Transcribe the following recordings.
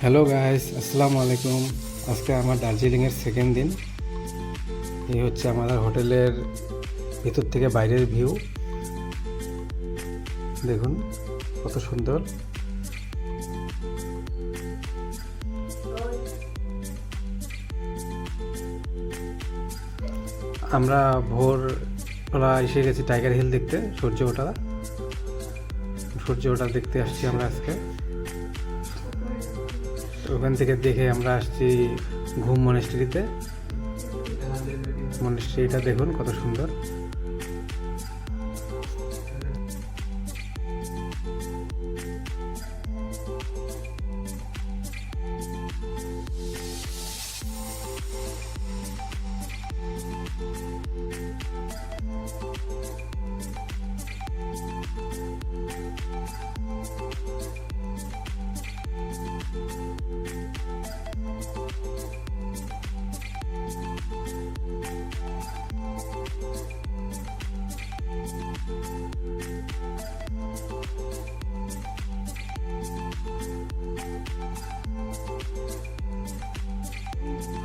Hello guys, আসসালামু আলাইকুম। আজকে আমার দার্জিলিংয়ের সেকেন্ড দিন। এই হচ্ছে আমাদের হোটেলের ভিতর থেকে বাইরের ভিউ। দেখুন কত সুন্দর। আমরা ভোরবেলা এসে গেছি টাইগার হিল দেখতে, সূর্য ওঠা দেখতে আসছি আমরা আজকে। ওখান থেকে দেখে আমরা আসছি ঘুম মনেস্ট্রিতে। মনেস্ট্রিটা দেখুন কত সুন্দর।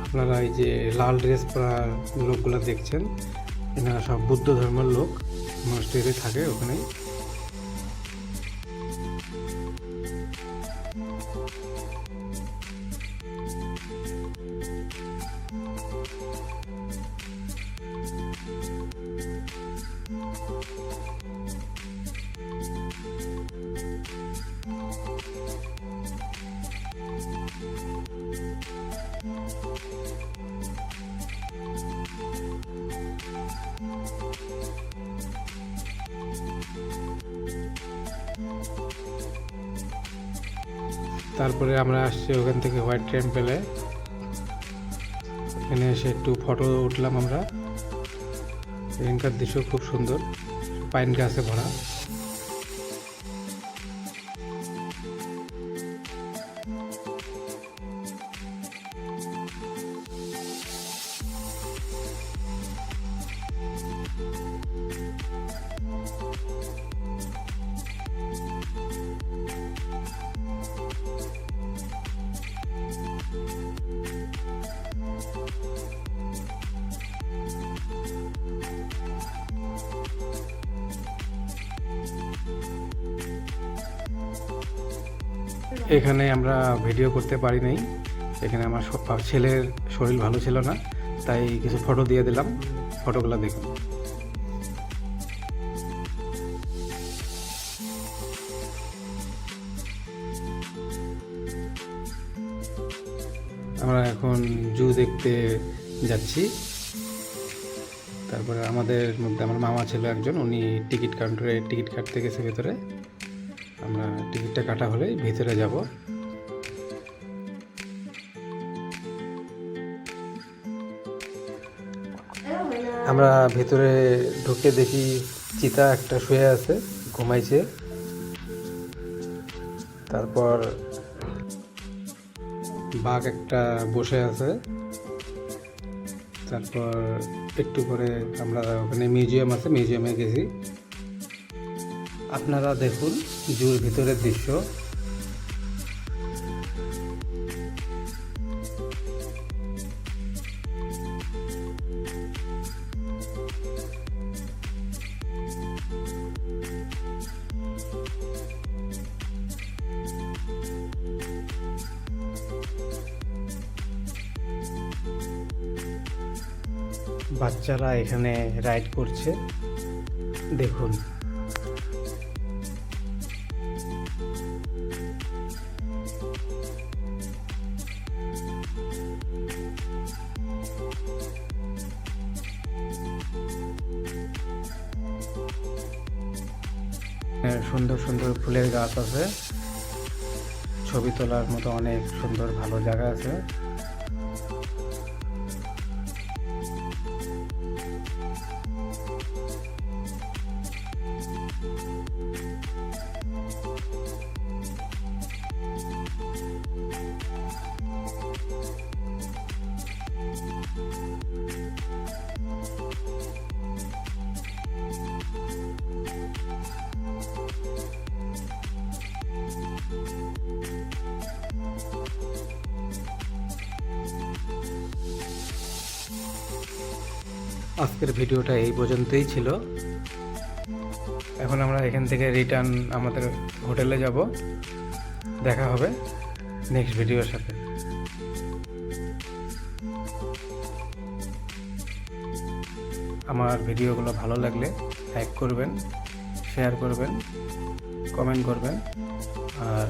আপনারা এই যে লাল ড্রেস পরা লোকগুলো দেখছেন, এনারা সব বুদ্ধ ধর্মের লোক, মনেস্ট্রিতে থাকে ওখানেই। তারপরে আমরা আসছি ওখান থেকে হোয়াইট টেম্পলে। এখানে এসে একটু ফটো উঠলাম আমরা। এখানকার দৃশ্য খুব সুন্দর, পাইন গাছে ভরা। এখানে আমরা ভিডিও করতে পারি নাই। এখানে আমার ছেলের শরীর ভালো ছিল না, তাই কিছু ফটো দিয়ে দিলাম। ফটোগুলো দেখুন। আমরা এখন জু দেখতে যাচ্ছি। তারপরে আমাদের মধ্যে আমার মামা ছিল একজন, উনি টিকিট কাউন্টারে টিকিট কাটতে গেছে ভেতরে। আমরা টিকিটটা কাটা হলেই ভিতরে যাব। আমরা ভিতরে ঢুকে দেখি চিতা একটা শুয়ে আছে, ঘুমাইছে। তারপর বাঘ একটা বসে আছে। তারপর একটু পরে আমরা ওখানে মিউজিয়াম আছে, মিউজিয়ামে গেছি। আপনারা দেখুন জুর ভিতরের দৃশ্য। বাচ্চারা এখানে রাইড করছে, দেখুন। সুন্দর সুন্দর ফুলের গাছ আছে, ছবি তোলার মতো অনেক সুন্দর ভালো জায়গা আছে। আজকের ভিডিওটা এই পর্যন্তই ছিল। এখন আমরা এখান থেকে রিটার্ন আমাদের হোটেলে যাব। দেখা হবে নেক্সট ভিডিওর সাথে। আমার ভিডিওগুলো ভালো লাগলে লাইক করবেন, শেয়ার করবেন, কমেন্ট করবেন আর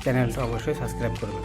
চ্যানেলটা অবশ্যই সাবস্ক্রাইব করবেন।